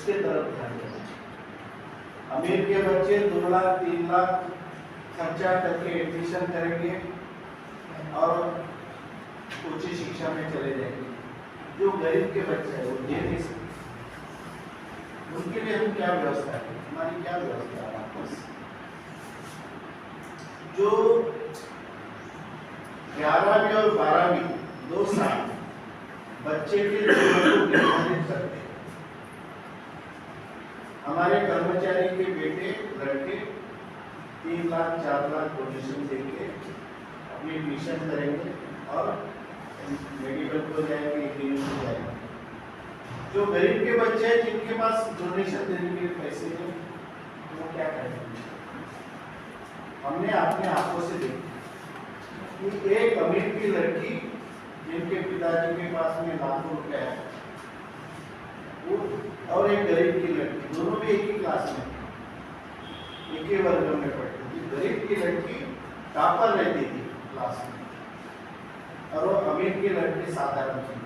उसके तरफ ध्यान देना। अमीर के बच्चे 2 लाख 3 लाख खर्चा करके एडमिशन करेंगे और उच्च शिक्षा में चले जाएंगे। जो गरीब के बच्चे हैं वो ये नहीं सकते, उनके लिए हम क्या व्यवस्था है, हमारी क्या व्यवस्था है वापस? जो 11वीं और 12वीं 2 साल बच्चे के जीवन को निर्धारित करते हैं। हमारे कर्मचारी के बेटे लड़के 3 लाख 4 लाख डोनेशन देके अपनी एडमिशन करेंगे और मेडिकल को जाएंगे, इंजीनियरिंग को जाएंगे। जो गरीब के बच्चे हैं जिनके पास डोनेशन देने के लिए पैसे नहीं, वो क्या करेंगे? हमने अपने आंखों से देखा कि एक अमीर की लड़की जिनके पिताजी के पास में लाखों रुपए है, वो और एक गरीब की लड़की, दोनों भी एक ही क्लास में, एक ही वर्ग में पढ़ती थी। गरीब की लड़की टॉपर रहती थी क्लास में और वो अमीर की लड़की साधारण थी,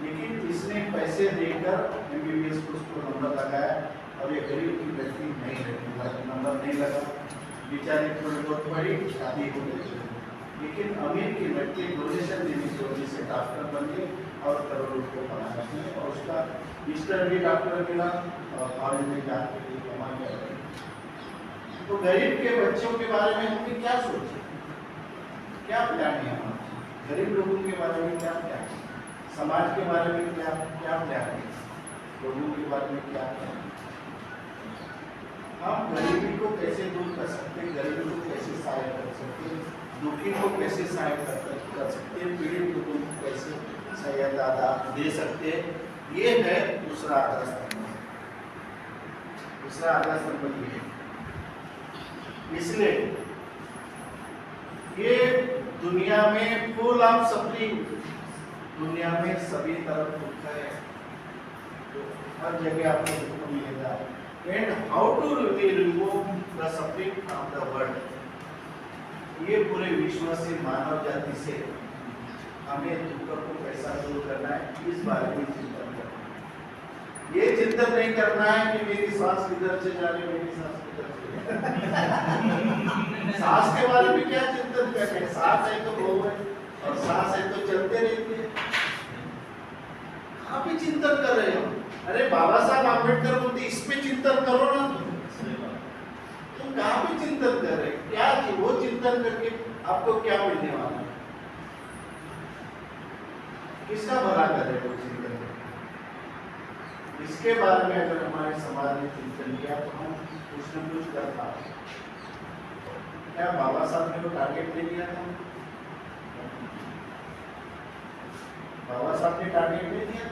लेकिन इसने पैसे देकर MBBS को उसको नंबर लगाया और ये गरीब की लड़की नहीं रहती, नंबर नहीं लगा, बेचारी थोड़ी बहुत पढ़ी, शादी हो गई। लेकिन अमीर की लड़की डोनेशन देने की वजह से डॉक्टर बन गई और करोड़ों रुपये कमाना चाहिए और उसका मिस्टर भी डॉक्टर मिला और फॉरेन में जाके कमा गया। तो गरीब के बच्चों के बारे में हमने क्या सोचा, क्या प्लान है हमारा? गरीब लोगों के बारे में क्या प्लान है? समाज के बारे में क्या प्लान है? लोगों के बारे में क्या प्लान है? हम गरीबी को कैसे दूर कर सकते हैं, गरीबी को कैसे सहायता कर सकते हैं, दुखी को कैसे सहायता कर सकते हैं, पीड़ित लोगों को कैसे सहायता दे सकते हैं, ये है दूसरा आधार स्तंभ। दूसरा आधार स्तंभ ये है। इसलिए ये दुनिया में फुल ऑफ सफरिंग, दुनिया में सभी तरफ दुख है, तो हर जगह आपको दुख मिलेगा। And how to remove the suffering from the world? ये पूरे विश्व से मानव जाति से हमें दुख को कैसा दूर करना है, इस बारे में चिंतन करना है। ये चिंतन नहीं करना है कि मेरी सांस किधर से जा रही, मेरी सांस किधर से जा रही। सांस के बारे में क्या चिंतन करना है? सांस है तो वो है और सांस है तो चलते रहते हैं। कहाँ पे चिंतन कर रहे हो? अरे बाबा साहब आम्बेडकर बोलते इस पे चिंतन करो ना, तुम कहाँ पे चिंतन कर रहे? क्या वो चिंतन करके आपको क्या मिलने वाला है? किसका भला कर रहे हो चिंतन? इसके बारे में अगर हमारे समाज ने चिंतन किया तो हम कुछ न कुछ कर पाते। क्या बाबा साहब ने वो टारगेट ले लिया था? बाबा साहब ने टारगेट ले लिया,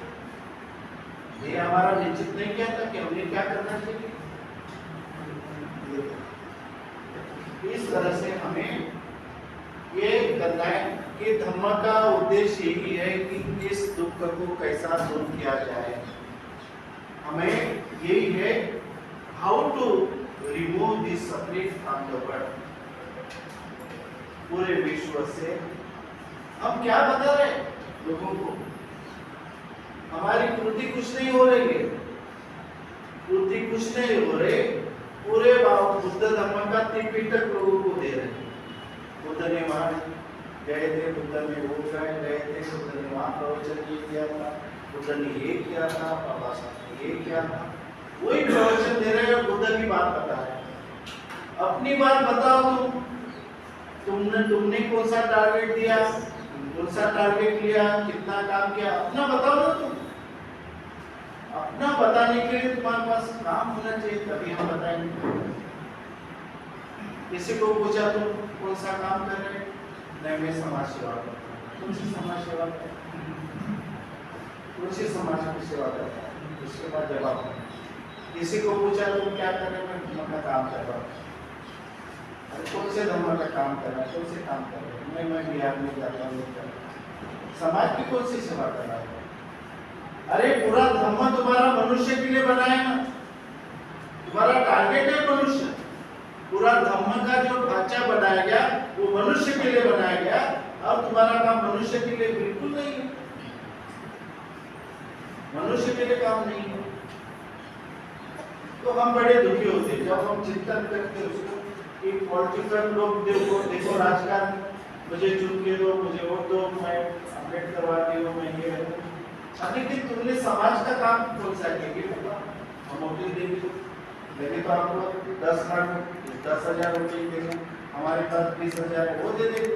ये हमारा निश्चित नहीं किया था कि हमने क्या करना चाहिए। इस तरह से हमें ये करना है कि धम्म का उद्देश्य यही है कि इस दुख को कैसा दूर किया जाए। हमें यही है how to remove this suffering from the world. पूरे विश्व से हम क्या बता रहे लोगों को? हमारी कृति कुछ नहीं हो रही है, कृति कुछ नहीं हो रहे, पूरे बुद्ध धर्म का त्रिपिटक लोगों को दे रहे हैं। बुद्ध ने वहां गए थे, बुद्ध ने वो गए थे, बुद्ध ने वहां प्रवचन किया था, बुद्ध ने ये किया था, बाबा साहब ने ये किया था। वही प्रवचन दे रहे हैं, बुद्ध की बात बता रहे हैं। अपनी बात बताओ तुमने कौन सा टारगेट दिया, कौन सा टारगेट लिया, कितना काम किया, अपना बताओ ना तुम। अपना बताने के लिए तुम्हारे पास काम होना चाहिए, तभी हम बताएंगे। किसी को पूछा तुम कौन सा काम कर रहे हैं? नहीं, मैं समाज सेवा करता हूँ। कौन सी समाज सेवा करता हूँ? कौन सी समाज की सेवा करता हूँ? उसके बाद जवाब। किसी को पूछा तुम क्या कर रहे हो? मैं धर्म का काम कर रहा हूँ। अरे कौन से धर्म का काम कर रहा है? कौन से काम कर रहे हो? मैं बिहार में जाता हूँ। समाज की कौन सी सेवा कर रहा है? अरे पूरा धर्म तुम्हारा मनुष्य के लिए बनाया ना, तुम्हारा टारगेट है मनुष्य। पूरा धर्म का जो ढांचा बनाया गया वो मनुष्य के लिए बनाया गया, और तुम्हारा काम मनुष्य के लिए बिल्कुल नहीं है, मनुष्य के लिए काम नहीं है। तो हम बड़े दुखी होते हैं जब हम चिंतन करते उसको कि पॉलिटिकल लोग देखो राजकारण, मुझे चुन के दो, मुझे वोट दो, मैं अपडेट करवाती हूँ, मैं ये लेकिन तुमने समाज का काम कौन सा किया? हम वोट देंगे लेकिन तो आपको 10,000 रुपये देंगे, हमारे पास 20,000 वो दे देंगे।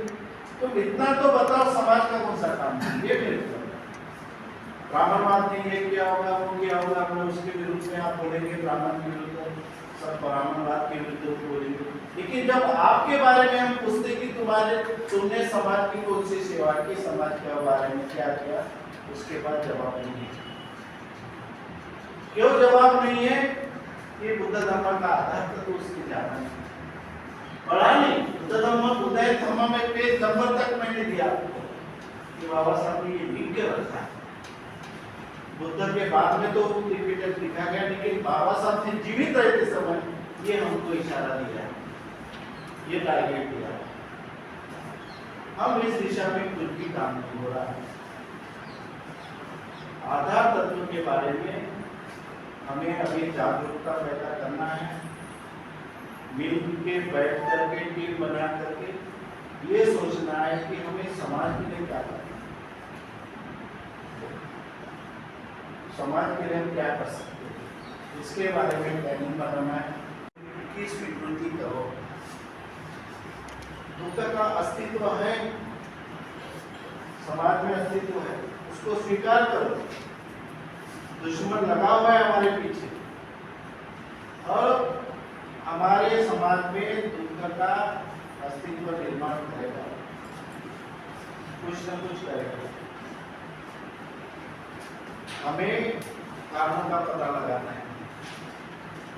तो इतना तो बताओ समाज का कौन सा काम है? ये मेरे ब्राह्मणवाद ने ये किया होगा, वो किया होगा, अपने उसके विरुद्ध में आप बोलेंगे, ब्राह्मण के विरुद्ध, सब ब्राह्मणवाद के विरुद्ध बोलेंगे। लेकिन जब आपके बारे में हम पूछते कि तुमने समाज की कौन सी सेवा की, समाज के बारे में क्या किया, उसके बाद जवाब नहीं है। क्यों जवाब नहीं है? कि बुद्ध धर्म का आधार तो उसकी जाना है, पढ़ा नहीं। बुद्ध धर्म में पेज नंबर तक मैंने दिया कि बाबा साहब ने ये लिख के रखा है। बुद्ध के बाद में तो त्रिपिटक लिखा गया, लेकिन बाबा साहब ने जीवित रहते समय ये हमको इशारा दिया है, ये टारगेट दिया है। हम इस दिशा में कुछ भी काम नहीं हो रहा है। आधार तत्व के बारे में हमें अभी जागरूकता पैदा करना है, मिल के बैठ करके टीम बना करके ये सोचना है कि हमें समाज के लिए क्या करना है, समाज के लिए हम क्या कर सकते हैं, इसके बारे में प्लानिंग बनाना है। की स्वीकृति करो, दुख का अस्तित्व है, समाज में अस्तित्व है, उसको स्वीकार करो। दुश्मन लगा हुआ है हमारे पीछे और हमारे समाज में दुख का अस्तित्व निर्माण करेगा, कुछ न कुछ करेगा। हमें कारणों का पता लगाना है,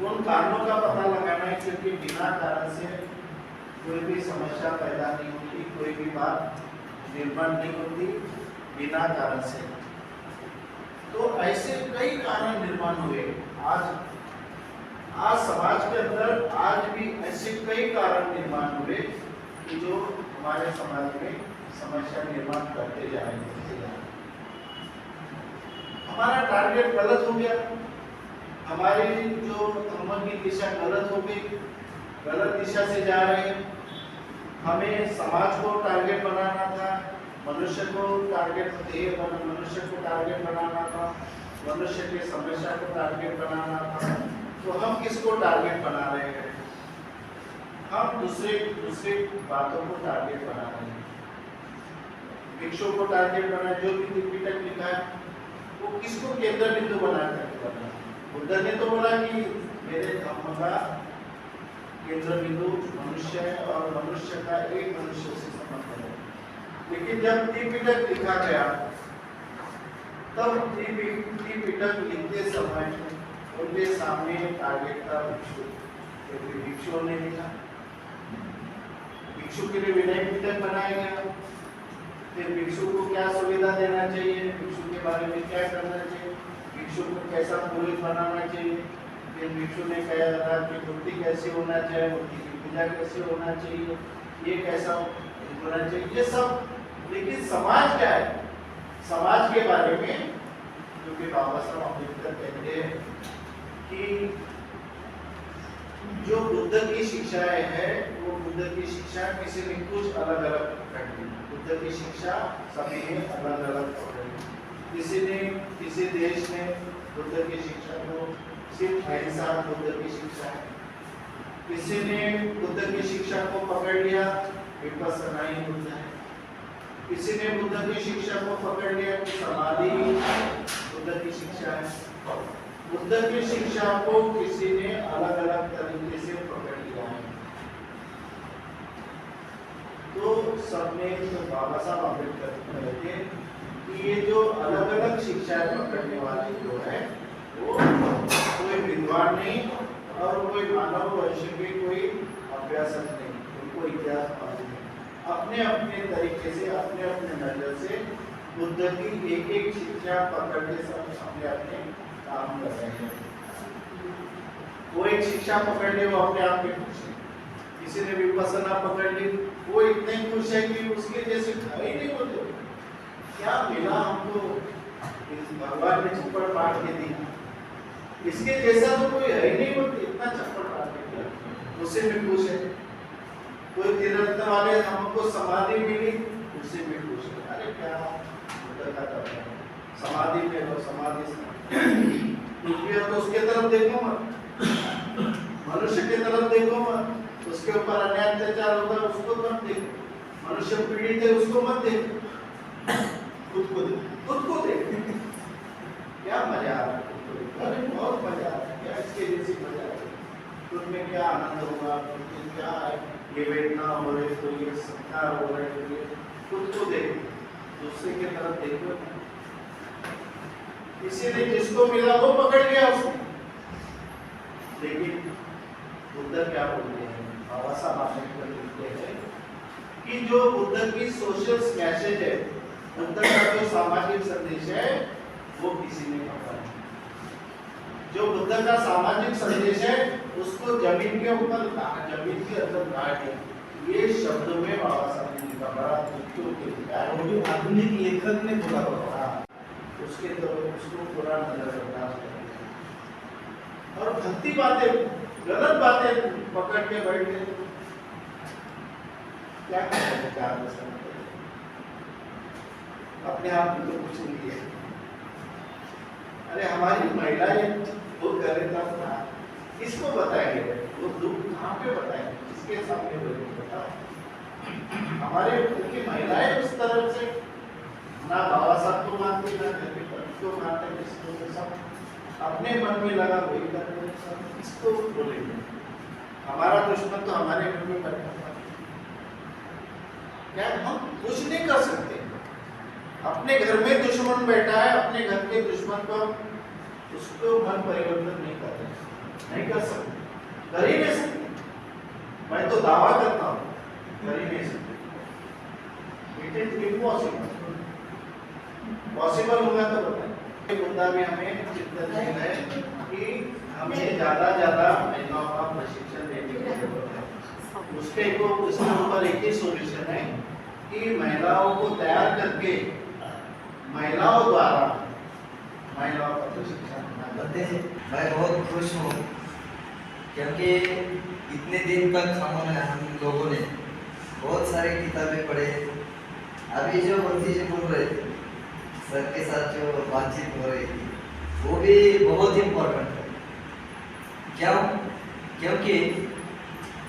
उन कारणों का पता लगाना है, क्योंकि बिना कारण से कोई भी समस्या पैदा नहीं होती, कोई भी बात निर्माण नहीं होती बिना कारण से। तो ऐसे कई कारण निर्माण हुए। आज समाज के अंदर आज भी ऐसे कई कारण निर्माण हुए कि जो हमारे समाज में समस्या निर्माण करते जा रहे हैं। हमारा टारगेट गलत हो गया, हमारी जो धर्म की दिशा गलत हो गई, गलत दिशा से जा रहे हैं। हमें समाज को टारगेट बनाना था, मनुष्य को टारगेट मनुष्य को टारगेट बनाना था, मनुष्य की समस्या को टारगेट बनाना था। तो हम किसको टारगेट बना रहे हैं? हम दूसरे बातों को टारगेट बना रहे हैं। भिक्षु को टारगेट बना, जो भी त्रिपिटक लिखा है वो किसको केंद्र बिंदु बना करके बना? बुद्ध ने तो बोला कि मेरे धर्म का केंद्र बिंदु मनुष्य है और मनुष्य का एक मनुष्य से संबंध है। लेकिन जब त्रिपिटक लिखा गया तब त्रिपिटक लिखते समय उनके सामने टारगेट था भिक्षु, क्योंकि भिक्षुओं ने लिखा। भिक्षु के लिए विनय पिटक बनाया गया। फिर भिक्षु को क्या सुविधा देना चाहिए, भिक्षु के बारे में क्या करना चाहिए, भिक्षु को कैसा पुरोहित बनाना चाहिए। फिर भिक्षु ने कहा कि मूर्ति कैसे होना चाहिए, मूर्ति की पूजा कैसे होना चाहिए, ये कैसा होना चाहिए, ये सब। लेकिन समाज क्या है? समाज के बारे में क्योंकि बाबा साहब अम्बेडकर कहते हैं कि जो बुद्ध की शिक्षाएं हैं वो बुद्ध की शिक्षा किसी ने कुछ अलग अलग पकड़ी, बुद्ध की शिक्षा सभी ने अलग अलग पकड़ी। किसी देश ने बुद्ध की शिक्षा को सिर्फ अहिंसा बुद्ध की शिक्षा है, किसी ने बुद्ध की शिक्षा को पकड़ लिया विपस्सना ही बुद्ध है, किसी ने बुद्ध की शिक्षा को पकड़ लिया कि समाधि बुद्ध की शिक्षा है। बुद्ध की शिक्षा को किसी ने अलग अलग तरीके से पकड़ लिया है। तो सबने तो बाबा साहब अम्बेडकर कहते हैं कि ये जो अलग अलग शिक्षाएं पकड़ने वाले जो है वो कोई विद्वान नहीं और कोई मानव वंश के कोई अभ्यासक नहीं, उनको इतिहास मालूम है। अपने अपने तरीके से अपने अपने नजर से बुद्ध की एक एक शिक्षा पकड़ के सब अपने अपने काम कर रहे हैं। वो एक शिक्षा पकड़ ले वो अपने आप में खुश है, किसी ने विपस्सना पकड़ ली वो इतने खुश है कि उसके जैसे घर ही नहीं होते। क्या मिला हमको? इस भगवान ने चुपड़ पाट के दी, इसके जैसा तो कोई है ही नहीं, वो इतना चप्पल डालने उससे भी खुश है। कोई तीर्थ वाले हमको समाधि मिली, उससे भी खुश है। अरे क्या बुद्ध का करना है, समाधि में लो, समाधि से तो उसके तरफ देखो मत, मनुष्य के तरफ देखो मत, उसके ऊपर अन्याय अत्याचार होता है उसको मत देखो, मनुष्य पीड़ित है उसको मत देखो, खुद को देखो। क्या मजा आ रहा है, अरे बहुत मजा आ रहा है, क्या इसके जैसी मजा आ रही है, खुद में क्या आनंद होगा, खुद में क्या है, ये वेदना हो रही तो ये संस्कार हो रहे तो ये खुद को देखो, दूसरे की तरफ देखो। इसीलिए जिसको मिला वो पकड़ लिया उसने। लेकिन बुद्ध क्या बोलते हैं, बाबा साहब आम्बेडकर लिखते हैं कि जो बुद्ध की सोशल मैसेज है, बुद्ध का जो सामाजिक संदेश है, वो किसी ने पकड़ा नहीं। जो बुद्ध का सामाजिक संदेश है उसको जमीन के ऊपर, जमीन के अंदर गाड़ दिया। ये शब्द में बाबा साहब ने लिखा, बड़ा दुखों के लिखा, जो आधुनिक लेखक ने बोला होगा उसके तो उसको पूरा नजरअंदाज कर दिया। और भक्ति बातें, गलत बातें पकड़ के बैठ गए, क्या करें, क्या अपने आप में तो कुछ नहीं है। अरे हमारी महिलाएं वो करे तब ना, किसको बताएंगे वो दुख, कहाँ पे बताएंगे, किसके सामने बताओ। हमारे की महिलाएं उस तरफ से ना बाबा साहब को मानते, ना घर के पति को मानते, किसको सब अपने मन में लगा वही करते, सब किसको बोलेंगे। हमारा दुश्मन तो हमारे घर में बैठा था, क्या हम कुछ नहीं कर सकते। अपने घर में दुश्मन बैठा है, अपने घर के दुश्मन को उसको मन परिवर्तन नहीं कर रहे, नहीं कर सकते, कर ही नहीं सकते। मैं तो दावा करता हूँ कर ही नहीं सकते। It is impossible. पॉसिबल होगा तो बताएं। मुद्दा भी हमें चिंतन करना है कि हमें ज्यादा महिलाओं का प्रशिक्षण देने की जरूरत है। उसके ऊपर एक ही सॉल्यूशन है कि महिलाओं को तैयार करके महिलाओं द्वारा महिलाओं का प्रशिक्षण करते हैं। मैं बहुत खुश हूँ क्योंकि इतने दिन तक हम लोगों ने बहुत सारी किताबें पढ़े। अभी जो बंसी जी बोल रहे थे, सर के साथ जो बातचीत हो रही थी, वो भी बहुत इम्पोर्टेंट है। क्यों? क्योंकि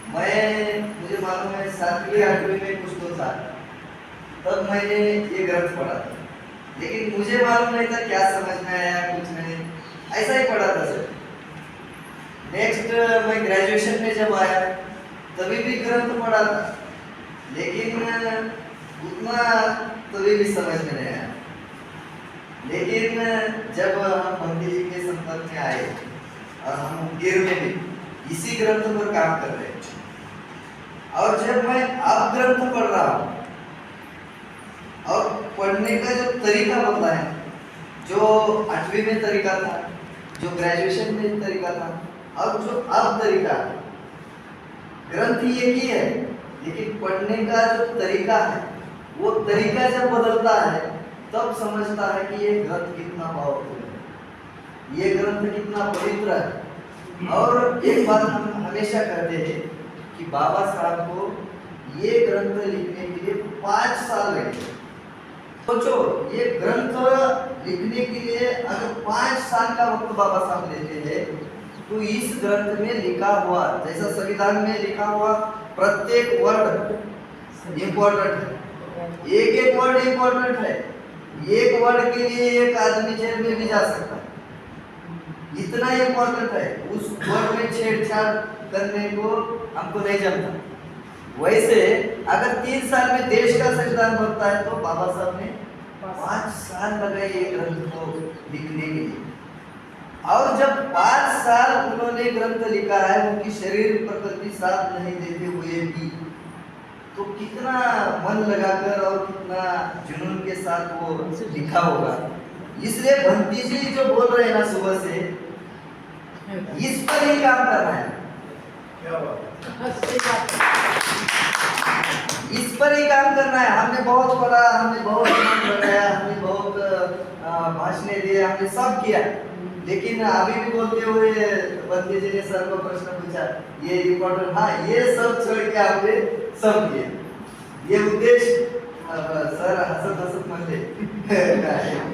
मुझे मालूम है 7वीं 8वीं में कुछ तो था, तब मैंने ये ग्रंथ पढ़ा था, लेकिन मुझे मालूम नहीं था क्या समझ में आया, कुछ नहीं, ऐसा ही पढ़ा था सर। नेक्स्ट मैं ग्रेजुएशन में जब आया तभी भी ग्रंथ पढ़ा था, लेकिन उतना तभी भी समझ में नहीं आया। लेकिन जब हम बंदी जी के संपर्क में आए और हम गिर में भी इसी ग्रंथ पर काम कर रहे हैं, और जब मैं अब ग्रंथ पढ़ रहा हूँ और पढ़ने का जो तरीका बदला है, जो 8वीं में तरीका था, जो ग्रेजुएशन में तरीका था, और जो अब तरीका है, ग्रंथ एक ही है, लेकिन पढ़ने का जो तरीका है, वो तरीका जब बदलता है तब समझता है कि ये ग्रंथ कितना पावरफुल है, ये ग्रंथ कितना पवित्र है। और एक बात हम हमेशा कहते हैं कि बाबा साहब को ये ग्रंथ लिखने के लिए 5 साल लगे। सोचो, ये ग्रंथ लिखने के लिए अगर 5 साल का वक्त बाबा साहब लेते हैं, तो इस ग्रंथ में लिखा हुआ, जैसा संविधान में लिखा हुआ प्रत्येक वर्ड इम्पोर्टेंट है, एक वर्ड इम्पोर्टेंट है। एक वर्ड के लिए एक आदमी जेल में भी जा सकता है, इतना इम्पोर्टेंट है। उस वर्ड में छेड़छाड़ करने को हमको नहीं जमता। वैसे अगर 3 साल में देश का संविधान बनता है, तो बाबा साहब ने 5 साल लगाए ये ग्रंथ को लिखने के लिए। और जब 5 साल उन्होंने ग्रंथ लिखा है, उनकी शरीर प्रकृति साथ नहीं देते हुए भी, तो कितना मन लगाकर और कितना जुनून के साथ वो लिखा होगा। इसलिए बंटी जी जो बोल रहे हैं ना सुबह से, इस पर ही काम करना है, इस पर ही काम करना है। हमने बहुत पढ़ा, हमने बहुत लगाया, हमने बहुत भाषण दिए, हमने सब किया, लेकिन अभी भी बोलते हुए बंदी जी ने सर को प्रश्न पूछा, ये इम्पोर्टेंट, हाँ ये सब छोड़ के आपने सब किए, ये उद्देश्य सर हसत हसत म्हणले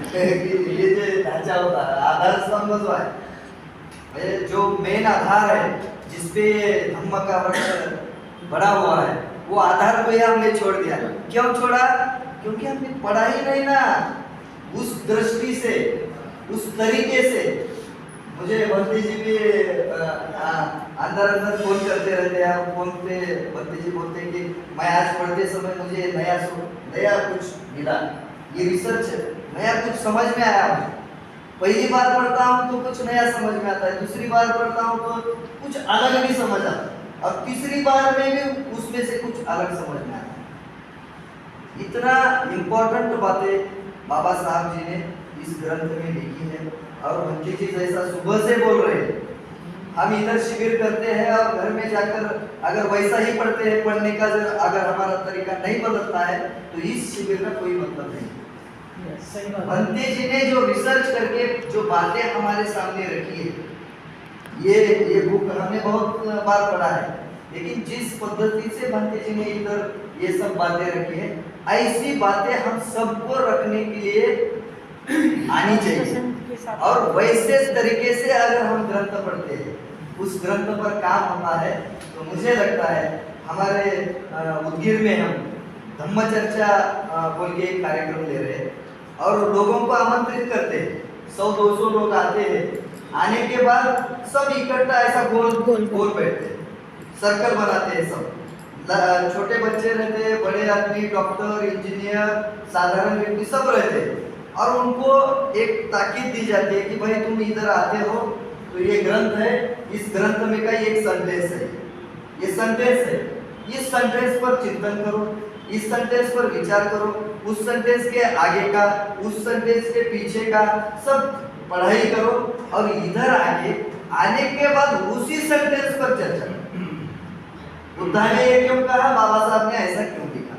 कि ये जो ढांचा होता है, आधार स्तंभ जो है, ये जो मेन आधार है जिसपे धम्म का वृक्ष बड़ा हुआ है, वो आधार को ही हमने छोड़ दिया। क्यों छोड़ा? क्योंकि हमने पढ़ा ही नहीं ना उस दृष्टि से, उस तरीके से। मुझे बंदी जी भी अंदर अंदर फोन करते रहते हैं, फोन पे बंदी जी बोलते हैं कि मैं आज पढ़ते समय मुझे नया कुछ मिला, ये रिसर्च है, नया कुछ समझ में आया। पहली बार पढ़ता हूँ तो कुछ नया समझ में आता है, दूसरी बार पढ़ता हूँ तो कुछ अलग भी समझ आता है, और तीसरी बार में भी उसमें से कुछ अलग समझ में आता है। इतना इम्पोर्टेंट बातें बाबा साहब जी ने इस ग्रंथ में लिखी है, और बंटी जी जैसा सुबह से बोल रहे हैं, हम इधर शिविर करते हैं और घर में जाकर अगर वैसा ही पढ़ते हैं, पढ़ने का अगर हमारा तरीका नहीं बदलता है तो इस शिविर का कोई मतलब नहीं। बंटी जी ने जो रिसर्च करके जो बातें हमारे सामने रखी है, ये बुक हमने बहुत बार पढ़ा है, लेकिन जिस पद्धति से बंटी जी ने इधर ये सब बातें रखी है, ऐसी बातें हम सबको रखने के लिए आनी चाहिए। और वैसे तरीके से अगर हम ग्रंथ पढ़ते हैं, उस ग्रंथ पर काम होता है, तो मुझे लगता है हमारे उदगीर में हम धम्म चर्चा बोल के एक कार्यक्रम ले रहे हैं, और लोगों को आमंत्रित करते हैं। 100-200 लोग आते हैं, आने के बाद सब इकट्ठा ऐसा गोल बैठते हैं, सर्कल बनाते हैं सब। छोटे बच्चे रहते हैं, बड़े आदमी, डॉक्टर, इंजीनियर, साधारण व्यक्ति सब रहते हैं, और उनको एक ताकीद दी जाती है कि भाई तुम इधर आते हो तो ये ग्रंथ है, इस ग्रंथ में का एक सेंटेंस है, ये सेंटेंस है, इस सेंटेंस पर चिंतन करो, इस सेंटेंस पर विचार करो, उस सेंटेंस के आगे का, उस सेंटेंस के पीछे का सब पढ़ाई करो, और इधर आने के बाद उसी सेंटेंस पर चर्चा करो। बुद्धा ने ये क्यों कहा, बाबा साहब ने ऐसा क्यों लिखा,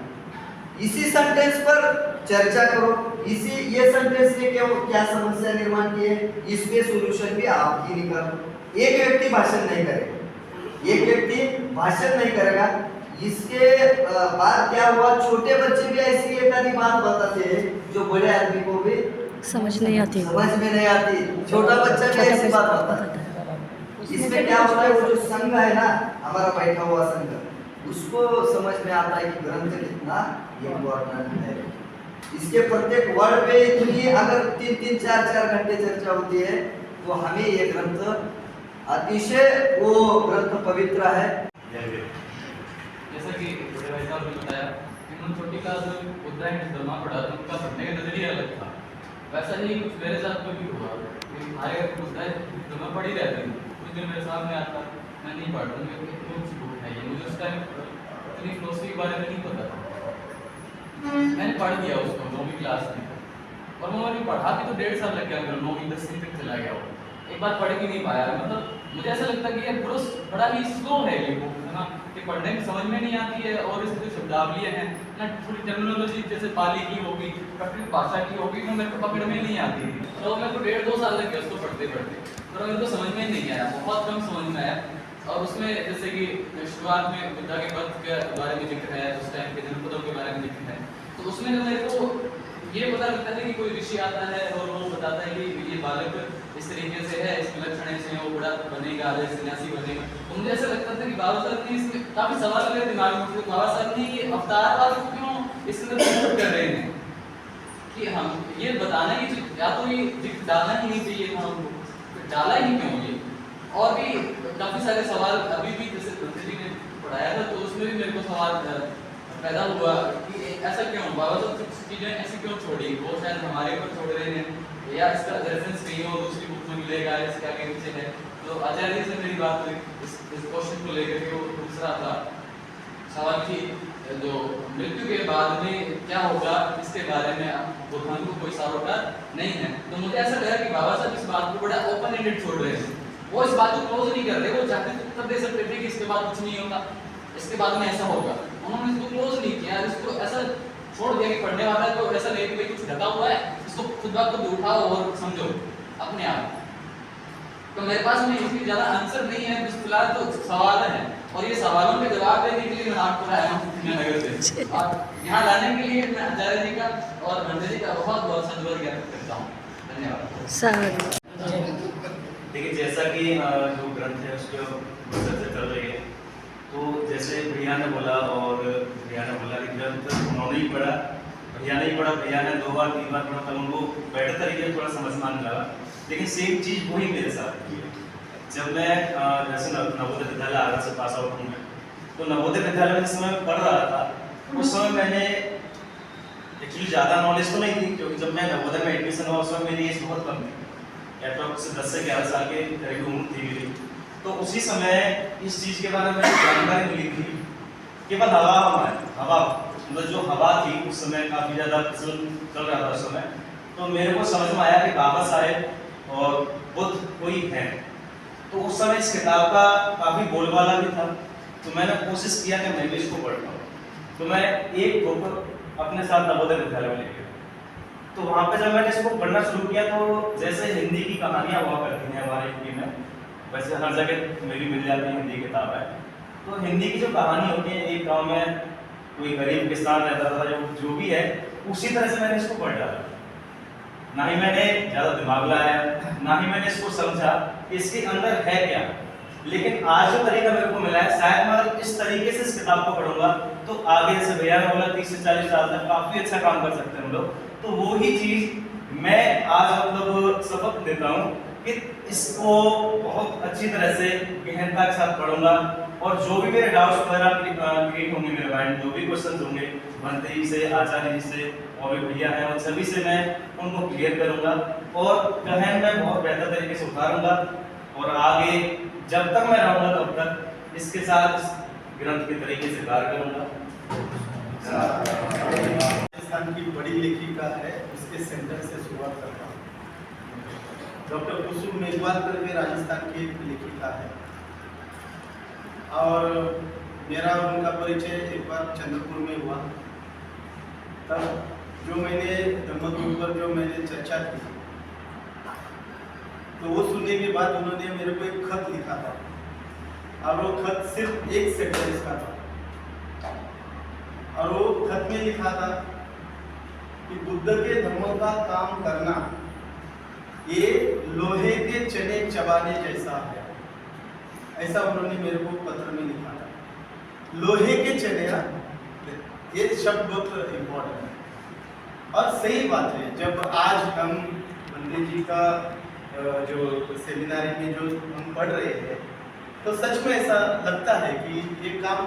इसी सेंटेंस पर चर्चा करो, इसी ये सेंटेंस ने क्या समस्या निर्माण की है, इसके सॉल्यूशन भी आप ही निकालो। एक व्यक्ति भाषण नहीं करेगा, एक व्यक्ति भाषण नहीं करेगा, इसके बाद क्या हुआ, छोटे बच्चे भी ऐसी एक आधी बात बताते हैं जो बड़े आदमी को भी समझ नहीं आती, छोटा बच्चा भी ऐसी बात बताता है। इसमें क्या होता है, वो जो संघ है ना, हमारा बैठा हुआ संघ, उसको समझ में आता है कि ग्रंथ कितना इम्पोर्टेंट है। इसके प्रत्येक वर्ड पे इतनी अगर 3-3, 4-4 घंटे चर्चा होती है, तो हमें ये ग्रंथ अतिशय वो ग्रंथ पवित्र है। जैसा कि बड़े भाई साहब ने बताया कि उन छोटी का जो बुद्धा ने धर्मा पढ़ा था, उनका पढ़ने का नजरिया अलग था। वैसा ही कुछ मेरे साथ में भी हुआ कि हमारे बुद्धा धर्मा पढ़ी रहती थी, कुछ दिन मेरे सामने आता, मैं नहीं पढ़ता, मेरे को कौन सी बुक है ये, मुझे उस टाइम इतनी फिलोसफी के बारे में नहीं पता था। मैंने पढ़ दिया उसको 9वीं क्लास में, और वो मैंने पढ़ा भी तो 1.5 साल लग गया, 9वीं 10वीं तक चला गया वो, एक बार पढ़ भी नहीं पाया। मतलब मुझे ऐसा लगता है कि यार बड़ा ही स्लो है ये बुक, है ना, कि पढ़ने में समझ में नहीं आती है, और इसके जो शब्दावली हैं ना, थोड़ी टर्मिनोलॉजी जैसे पाली की होगी, प्रकृत भाषा की होगी, वो मेरे को पकड़ में नहीं आती थी। तो मेरे को 1.5-2 साल लग गया उसको पढ़ते पढ़ते, तो मेरे को समझ में नहीं आया, बहुत कम समझ में आया। और उसमें जैसे कि शुरुआत में बुद्धा के पद के बारे में जिक्र है, उस टाइम के जनपदों के बारे में जिक्र है, तो उसमें मेरे को ये पता लगता है कि कोई ऋषि आता है और वो बताता है कि ये बालक इस तरीके से है, इसके लक्षण ऐसे हैं, वो बड़ा बनेगा, सन्यासी बनेगा। तो मुझे ऐसा लगता था कि बाबा साहब ने इसमें काफी सवाल मेरे दिमाग में, बाबा साहब ने ये अवतारवाद क्यों इसके अंदर प्रमोट कर रहे हैं, कि हम ये बताना ही, या तो ये डालना ही नहीं चाहिए था हमको, डाला ही क्यों ये। और भी काफी सारे सवाल अभी भी जैसे बंटी जी ने पढ़ाया था, तो उसमें भी मेरे को सवाल पैदा हुआ कि ऐसा क्यों, बाबा साहब कुछ चीजें ऐसी क्यों छोड़ी, वो शायद हमारे ऊपर छोड़ रहे हैं, या इसका रेफरेंस कहीं और दूसरी बुक में मिलेगा, इसके आगे पीछे है। तो आचार्य से मेरी बात हुई इस क्वेश्चन को लेकर के, वो दूसरा था सवाल की जो मृत्यु के बाद में क्या होगा, इसके बारे में बुद्धान को कोई सारोकार नहीं है। तो मुझे ऐसा लगा कि बाबा साहब इस बात को बड़ा ओपन एंडेड छोड़ रहे हैं, वो इस बात को क्लोज नहीं कर रहे, वो चाहते तो उत्तर दे सकते थे कि इसके बाद कुछ नहीं होगा, इसके बाद में ऐसा होगा, उन्होंने इसको क्लोज नहीं किया, इसको ऐसा छोड़ दिया कि पढ़ने वाला तो ऐसा नहीं कि भाई कुछ ढका हुआ है, इसको खुद बात खुद उठाओ और समझो अपने आप। तो मेरे पास में इसकी ज़्यादा आंसर नहीं है, बस फिलहाल तो सवाल है, और ये सवालों के जवाब देने के लिए मैं आपको आया हूँ नगर से, और यहाँ लाने के लिए मैं आचार्य जी का और भंडे जी का बहुत बहुत धन्यवाद ज्ञापित करता हूँ। धन्यवाद। देखिए, जैसा कि जो ग्रंथ है उस पर चर्चा चल रही है, तो जैसे भैया ने बोला और भैया ने बोला कि ग्रंथ उन्होंने ही पढ़ा, भैया ने ही पढ़ा, भैया ने 2 बार 3 बार पढ़ा, तब उनको बेटर तरीके से थोड़ा समझ में आने लगा। लेकिन सेम चीज़ वही मेरे साथ हुई है। जब मैं जैसे नवोदय विद्यालय आगरा से पास आउट हूँ मैं, तो नवोदय विद्यालय में जिस समय मैं पढ़ रहा था, उस समय मैंने एक्चुअली ज़्यादा नॉलेज तो नहीं थी, क्योंकि जब मैं नवोदय में एडमिशन हुआ उस समय मेरी एज बहुत कम थी, अप्रॉक्स 10 से 11 साल के करीब उम्र थी मेरी। तो उसी समय इस चीज़ के बारे में जानकारी मिली थी कि बस हवा मतलब जो हवा थी उस समय काफ़ी ज़्यादा चल रहा था उस समय। तो मेरे को समझ में आया कि बाबा साहेब और बुद्ध कोई है। तो उस समय इस किताब का काफ़ी बोलबाला भी था, तो मैंने कोशिश किया कि मैं भी इसको पढ़ पाऊँ। तो मैं एक बुक अपने साथ नवोदय विद्यालय में लेके गया। तो वहाँ पे जब मैंने इसको पढ़ना शुरू किया, तो जैसे हिंदी की कहानियाँ हुआ करती हैं हमारे यूपी में, वैसे हर जगह मेरी मिल जाती है हिंदी किताब है। तो हिंदी की जो कहानी होती है, एक गाँव में कोई गरीब किसान रहता था, जो भी है उसी तरह से मैंने इसको पढ़ डाला। ना ही मैंने ज़्यादा दिमाग लगाया, ना ही मैंने इसको समझा कि इसके अंदर है क्या। लेकिन आज जो तरीका मेरे को मिला है, शायद मैं अगर इस तरीके से इस किताब को पढ़ूंगा तो आगे से भैया ने बोला 30 से 40 साल तक काफ़ी अच्छा काम कर सकते हैं हम लोग। तो वो ही चीज़ मैं आज मतलब शपथ देता हूँ कि इसको बहुत अच्छी तरह से गहनता के साथ पढ़ूंगा, और जो भी मेरे डाउट्स वगैरह क्रिएट होंगे मेरे माइंड, जो भी क्वेश्चन होंगे भंते जी से, आचार्य जी से और भी भैया हैं, उन सभी से मैं उनको क्लियर करूंगा और गहन में बहुत बेहतर तरीके से उतारूंगा। और आगे जब तक मैं रहूंगा तब तक इसके साथ इस ग्रंथ के तरीके से कार्य करूंगा। राजस्थान की बड़ी लेखिका है, उसके सेंटर से शुरुआत करता हूँ। डॉक्टर कुसुम मेघवाल करके राजस्थान की एक लेखिका है, और मेरा उनका परिचय एक बार चंद्रपुर में हुआ। तब जो मैंने धम्मगुरु पर जो मैंने चर्चा की, तो वो सुनने के बाद उन्होंने मेरे को एक खत लिखा था, और वो खत सिर्फ एक सेंटेंस का था, और वो खत में लिखा था कि बुद्ध के धम्मों का काम करना ये लोहे के चने चबाने जैसा है। ऐसा उन्होंने मेरे को पत्र में लिखा था। लोहे के चने, ये शब्द बहुत इम्पोर्टेंट है और सही बात है। जब आज हम पंडित जी का जो सेमिनारी में जो हम पढ़ रहे हैं, तो सच में ऐसा लगता है कि ये काम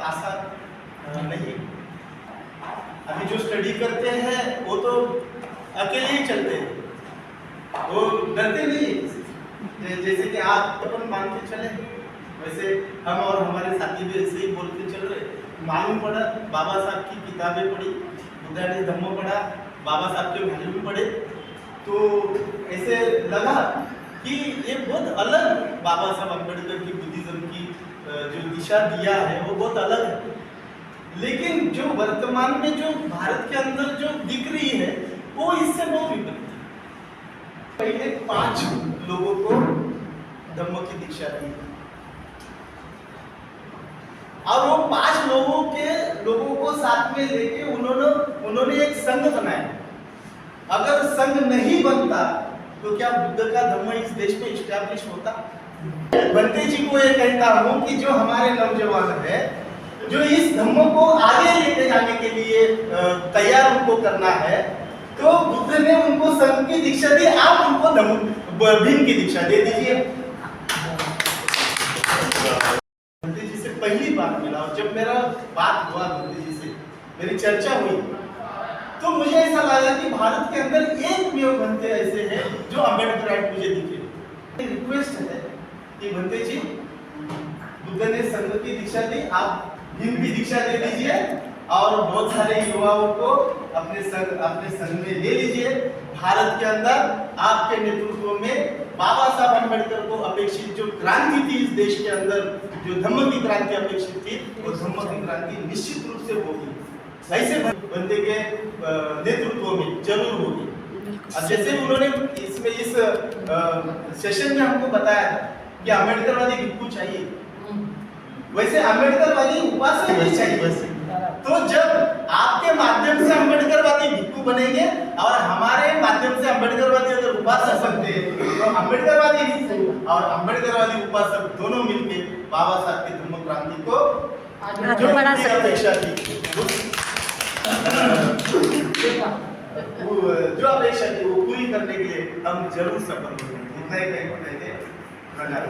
आसान नहीं। अभी जो स्टडी करते हैं वो तो अकेले ही चलते हैं, वो डरते नहीं। जैसे कि आप अपन मान के चले, वैसे हम और हमारे साथी भी ऐसे ही बोल के चल रहे। मालूम पड़ा, बाबा साहब की किताबें पढ़ी, बुद्धानी धम्म पढ़ा, बाबा साहब के वैल्यू पढ़े, तो ऐसे लगा कि ये बहुत अलग बाबा साहब अम्बेडकर की बुद्धिज्म की जो दिशा दिया है वो बहुत अलग है। लेकिन जो वर्तमान में जो भारत के अंदर जो दिख रही है वो इससे बहुत विपरीत है। पहले 5 लोगों को धम्म की दीक्षा दी, और वो 5 लोगों को साथ में लेके उन्होंने एक संघ बनाया। अगर संघ नहीं बनता तो क्या बुद्ध का धम्म इस देश में इस्टेब्लिश होता? बंते जी को ये कहता हूँ कि जो हमारे नौजवान है, जो इस धम्म को आगे लेके जाने के लिए तैयार उनको करना है, तो बुद्ध ने उनको संघ की दीक्षा दी, आप उनको भीम की दीक्षा दे दीजिए। बंते जी से पहली बार मिला, और जब मेरा बात हुआ बंते जी से, मेरी चर्चा हुई, तो मुझे ऐसा लगा कि भारत के अंदर एक भी बंते ऐसे हैं जो अम्बेडकराइट मुझे दिखे। रिक्वेस्ट है कि बंते जी, बुद्ध ने संघ की दीक्षा दी, आप भीम की दीक्षा दे दीजिए, और बहुत सारे युवाओं को अपने संघ में ले लीजिए। भारत के अंदर आपके नेतृत्व में बाबा साहब अम्बेडकर को अपेक्षित जो क्रांति थी इस देश के अंदर, जो धम्म की क्रांति अपेक्षित थी, वो धम्म की क्रांति निश्चित रूप से होगी। ऐसे बंदे के नेतृत्व में जरूर होगी। अब जैसे उन्होंने इसमें इस सेशन में हमको बताया था कि अम्बेडकरवादी भिक्खु चाहिए, वैसे अम्बेडकरवादी उपासक भी चाहिए। तो जब आपके माध्यम से अम्बेडकरवादी भिक्खु बनेंगे और हमारे माध्यम से अम्बेडकरवादी अगर उपासक बनते हैं तो अम्बेडकरवादी भिक्खु और अम्बेडकरवादी उपासक दोनों मिलकर बाबा साहब की धम्म क्रांति को आगे बढ़ा सकते हैं। अपेक्षा थी जो अपेक्षा थी वो पूरी करने के लिए हम जरूर सफल होंगे। इतना ही कहना है।